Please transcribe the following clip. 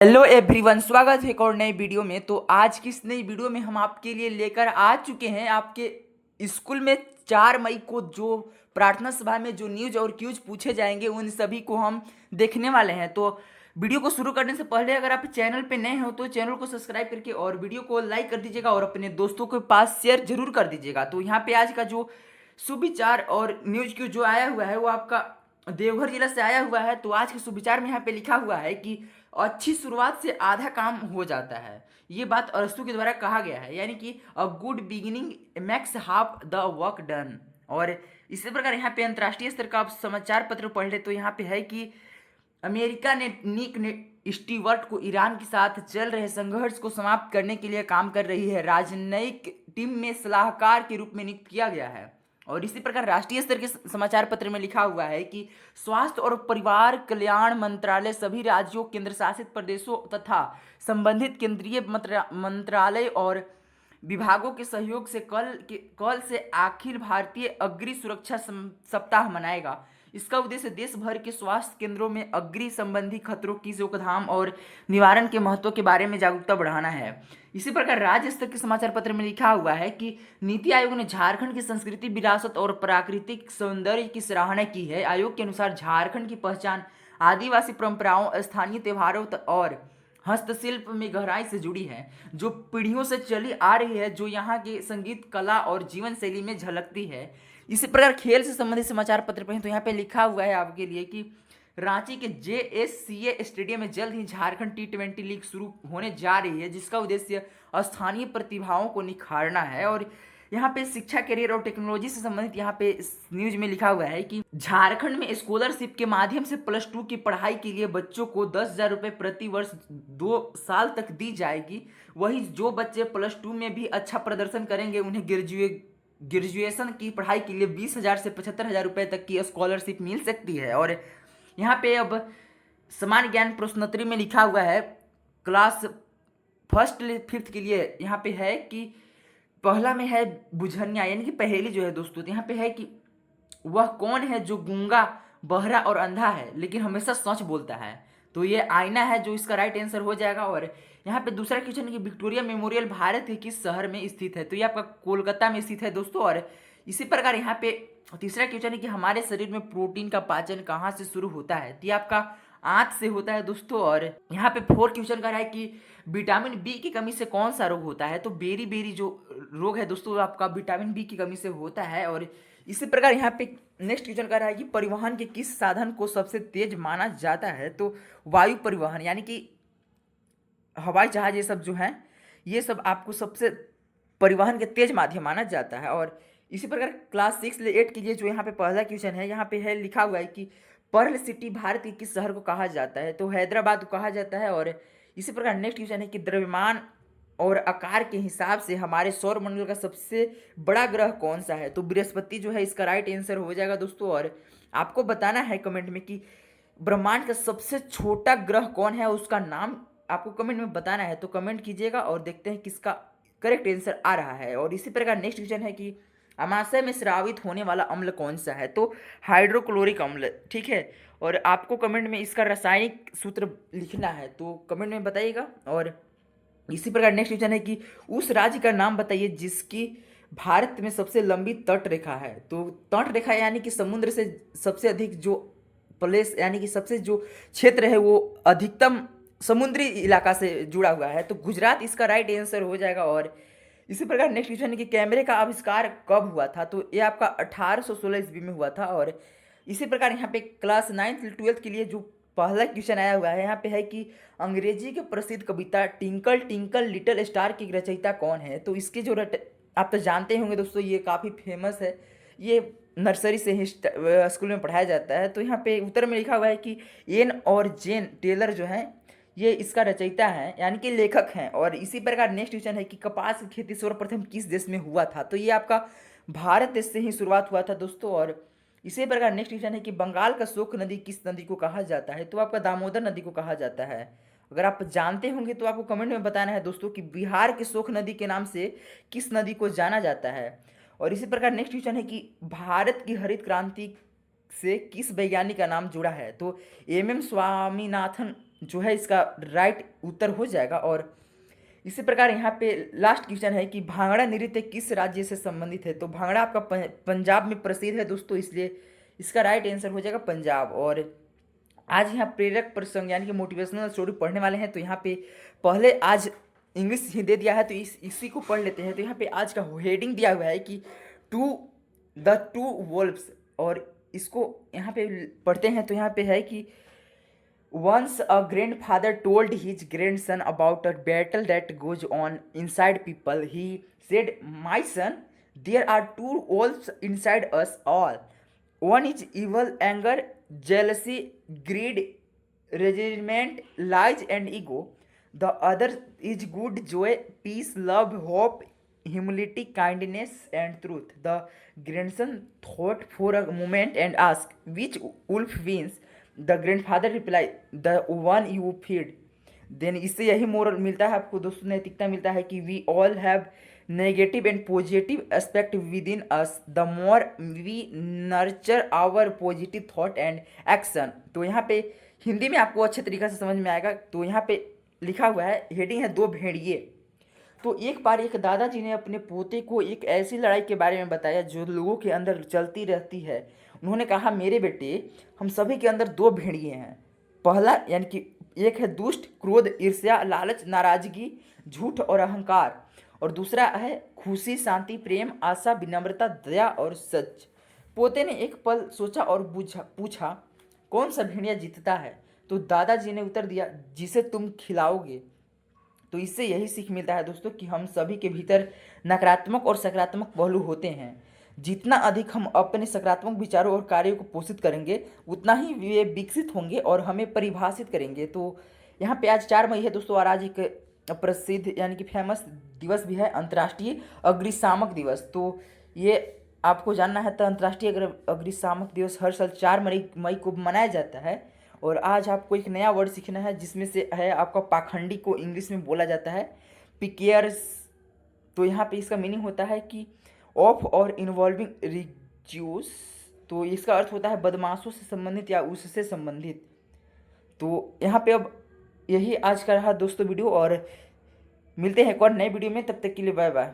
Hello everyone, स्वागत है एक और नई वीडियो में। तो आज की इस नई वीडियो में हम आपके लिए लेकर आ चुके हैं आपके स्कूल में 4 मई को जो प्रार्थना सभा में जो न्यूज और क्यूज पूछे जाएंगे उन सभी को हम देखने वाले हैं। तो वीडियो को शुरू करने से पहले अगर आप चैनल पे नए हो तो चैनल को सब्सक्राइब करके और वीडियो को लाइक कर दीजिएगा और अपने दोस्तों के पास शेयर जरूर कर दीजिएगा। तो यहाँ पे आज का जो सुविचार और न्यूज क्यूज जो आया हुआ है वो आपका देवघर जिला से आया हुआ है। तो आज के सुविचार में यहाँ पे लिखा हुआ है कि अच्छी शुरुआत से आधा काम हो जाता है। ये बात अरस्तु के द्वारा कहा गया है, यानी कि a good beginning makes half the work done. और इसी प्रकार यहाँ पे अंतर्राष्ट्रीय स्तर का आप समाचार पत्र पढ़ ले तो यहाँ पे है कि अमेरिका ने निक ने स्टीवर्ट को ईरान के साथ चल रहे संघर्ष को समाप्त करने के लिए काम कर रही है राजनयिक टीम में सलाहकार के रूप में नियुक्त किया गया है। और इसी प्रकार राष्ट्रीय स्तर के समाचार पत्र में लिखा हुआ है कि स्वास्थ्य और परिवार कल्याण मंत्रालय सभी राज्यों केंद्र शासित प्रदेशों तथा संबंधित केंद्रीय मंत्रालय और विभागों के सहयोग से कल से अखिल भारतीय अग्नि सुरक्षा सप्ताह मनाएगा। इसका उद्देश्य देश भर के स्वास्थ्य केंद्रों में अग्नि संबंधी खतरों की रोकथाम और निवारण के महत्व के बारे में जागरूकता बढ़ाना है। इसी प्रकार राज्य स्तर के समाचार पत्र में लिखा हुआ है कि नीति आयोग ने झारखंड की संस्कृति विरासत और प्राकृतिक सौंदर्य की सराहना की है। आयोग के अनुसार झारखंड की पहचान आदिवासी परंपराओं, स्थानीय त्योहारों और हस्तशिल्प में गहराई से जुड़ी है, जो पीढ़ियों से चली आ रही है, जो यहाँ के संगीत, कला और जीवन शैली में झलकती है। इसी प्रकार खेल से संबंधित समाचार पत्र पढ़ें तो यहाँ पे लिखा हुआ है आपके लिए कि रांची के JSCA स्टेडियम में जल्द ही झारखंड T20 लीग शुरू होने जा रही है, जिसका उद्देश्य स्थानीय प्रतिभाओं को निखारना है। और यहाँ पे शिक्षा, करियर और टेक्नोलॉजी से संबंधित यहाँ पे इस न्यूज में लिखा हुआ है कि झारखंड में स्कॉलरशिप के माध्यम से +2 की पढ़ाई के लिए बच्चों को 10,000 रुपये प्रति वर्ष 2 साल तक दी जाएगी। वहीं जो बच्चे +2 में भी अच्छा प्रदर्शन करेंगे उन्हें ग्रेजुएशन की पढ़ाई के लिए 20,000 से 75,000 रुपये तक की स्कॉलरशिप मिल सकती है। और यहाँ पे अब सामान्य ज्ञान प्रश्नोत्तरी में लिखा हुआ है क्लास 1st से 5th के लिए यहाँ पे है कि पहला में है बुझनिया, यानी कि पहेली जो है दोस्तों, तो यहाँ पे है कि वह कौन है जो गूंगा, बहरा और अंधा है लेकिन हमेशा सच बोलता है। तो ये आईना है जो इसका राइट आंसर हो जाएगा। और यहाँ पे दूसरा क्वेश्चन है कि विक्टोरिया मेमोरियल भारत के किस शहर में स्थित है, तो ये आपका कोलकाता में स्थित है दोस्तों। और इसी प्रकार यहाँ पे तीसरा क्वेश्चन है कि हमारे शरीर में प्रोटीन का पाचन कहाँ से शुरू होता है, तो ये आपका आंत से होता है दोस्तों। और यहाँ पे 4 क्वेश्चन का है कि विटामिन बी की कमी से कौन सा रोग होता है, तो बेरी बेरी जो रोग है दोस्तों आपका विटामिन बी की कमी से होता है। और इसी प्रकार यहाँ पे नेक्स्ट क्वेश्चन कर रहा है कि परिवहन के किस साधन को सबसे तेज माना जाता है, तो वायु परिवहन, यानी कि हवाई जहाज ये सब जो हैं ये सब आपको सबसे परिवहन के तेज माध्यम माना जाता है। और इसी प्रकार क्लास 6 से 8 के लिए जो यहाँ पे पहला क्वेश्चन है यहाँ पे है लिखा हुआ है कि पर्ल सिटी भारत के किस शहर को कहा जाता है, तो हैदराबाद को कहा जाता है। और इसी प्रकार नेक्स्ट क्वेश्चन है कि द्रव्यमान और आकार के हिसाब से हमारे सौर मंडल का सबसे बड़ा ग्रह कौन सा है, तो बृहस्पति जो है इसका राइट आंसर हो जाएगा दोस्तों। और आपको बताना है कमेंट में कि ब्रह्मांड का सबसे छोटा ग्रह कौन है, उसका नाम आपको कमेंट में बताना है। तो कमेंट कीजिएगा और देखते हैं किसका करेक्ट आंसर आ रहा है। और इसी प्रकार नेक्स्ट क्वेश्चन है कि अमाशय में स्रावित होने वाला अम्ल कौन सा है, तो हाइड्रोक्लोरिक अम्ल, ठीक है। और आपको कमेंट में इसका रासायनिक सूत्र लिखना है, तो कमेंट में बताइएगा। और इसी प्रकार नेक्स्ट क्वेश्चन है कि उस राज्य का नाम बताइए जिसकी भारत में सबसे लंबी तट रेखा है, तो तट रेखा यानी कि समुद्र से सबसे अधिक जो प्लेस, यानी कि सबसे जो क्षेत्र है वो अधिकतम समुद्री इलाका से जुड़ा हुआ है, तो गुजरात इसका राइट आंसर हो जाएगा। और इसी प्रकार नेक्स्ट क्वेश्चन है कि कैमरे का आविष्कार कब हुआ था, तो ये आपका 1816 ईस्वी में हुआ था। और इसी प्रकार यहाँ पे क्लास 9th से 12th के लिए जो पहला क्वेश्चन आया हुआ है यहाँ पे है कि अंग्रेजी के प्रसिद्ध कविता टिंकल टिंकल लिटिल स्टार की रचयिता कौन है, तो इसके जो आप तो जानते होंगे दोस्तों ये काफ़ी फेमस है, ये नर्सरी से ही स्कूल में पढ़ाया जाता है। तो यहाँ पे उत्तर में लिखा हुआ है कि एन और जेन टेलर जो है ये इसका रचयिता है, यानी कि लेखक हैं। और इसी प्रकार नेक्स्ट क्वेश्चन है कि कपास की खेती सर्वप्रथम किस देश में हुआ था, तो ये आपका भारत देश से ही शुरुआत हुआ था दोस्तों। और इसी प्रकार नेक्स्ट क्वेश्चन है कि बंगाल का शोक नदी किस नदी को कहा जाता है, तो आपका दामोदर नदी को कहा जाता है। अगर आप जानते होंगे तो आपको कमेंट में बताना है दोस्तों कि बिहार के शोक नदी के नाम से किस नदी को जाना जाता है। और इसी प्रकार नेक्स्ट क्वेश्चन है कि भारत की हरित क्रांति से किस वैज्ञानिक का नाम जुड़ा है, तो MM स्वामीनाथन जो है इसका राइट उत्तर हो जाएगा। और इसी प्रकार यहाँ पे लास्ट क्वेश्चन है कि भांगड़ा नृत्य किस राज्य से संबंधित है। तो भांगड़ा आपका पंजाब में प्रसिद्ध है दोस्तों, इसलिए इसका राइट आंसर हो जाएगा पंजाब। और आज यहाँ प्रेरक प्रसंग यानी कि मोटिवेशनल स्टोरी पढ़ने वाले हैं। तो यहाँ पे पहले आज इंग्लिश ही दे दिया है, तो इसी को पढ़ लेते हैं। तो यहाँ पे आज का हेडिंग दिया हुआ है कि टू वोल्व्स, और इसको यहाँ पे पढ़ते हैं। तो यहाँ पे है कि once a grandfather told his grandson about a battle that goes on inside people. He said, "My son, there are two wolves inside us all. One is evil, anger, jealousy, greed, resentment, lies, and ego. The other is good, joy, peace, love, hope, humility, kindness, and truth." The grandson thought for a moment and asked, "Which wolf wins?" The grandfather reply, the one you feed. Then इससे यही moral मिलता है आपको दोस्तों, नैतिकता मिलता है कि we all have negative and positive aspect within us, the more we nurture our positive thought and action. तो यहाँ पे हिंदी में आपको अच्छे तरीके से समझ में आएगा। तो यहाँ पे लिखा हुआ है, हेडिंग है दो भेड़िए। तो एक बार एक दादाजी ने अपने पोते को एक ऐसी लड़ाई के बारे में बताया जो लोगों के अंदर चलती रहती है। उन्होंने कहा, मेरे बेटे, हम सभी के अंदर दो भेड़िए हैं। पहला यानी कि एक है दुष्ट, क्रोध, ईर्ष्या, लालच, नाराजगी, झूठ और अहंकार, और दूसरा है खुशी, शांति, प्रेम, आशा, विनम्रता, दया और सच। पोते ने एक पल सोचा और पूछा, कौन सा भेड़िया जीतता है। तो दादाजी ने उत्तर दिया, जिसे तुम खिलाओगे। तो इससे यही सीख मिलता है दोस्तों कि हम सभी के भीतर नकारात्मक और सकारात्मक पहलू होते हैं। जितना अधिक हम अपने सकारात्मक विचारों और कार्यों को पोषित करेंगे, उतना ही वे विकसित होंगे और हमें परिभाषित करेंगे। तो यहाँ पे आज 4 मई है दोस्तों, और आज एक प्रसिद्ध यानी कि फेमस दिवस भी है, अंतर्राष्ट्रीय अग्निशामक दिवस। तो ये आपको जानना है, तो अंतर्राष्ट्रीय अग्निशामक दिवस हर साल 4 मई को मनाया जाता है। और आज आपको एक नया वर्ड सीखना है, जिसमें से है आपका पाखंडी, को इंग्लिश में बोला जाता है पिकेयर्स। तो यहाँ पे इसका मीनिंग होता है कि ऑफ और इन्वॉल्विंग रिज्यूस। तो इसका अर्थ होता है बदमाशों से संबंधित या उससे संबंधित। तो यहाँ पे अब यही आज का रहा दोस्तों वीडियो, और मिलते हैं एक और नए वीडियो में। तब तक के लिए बाय बाय।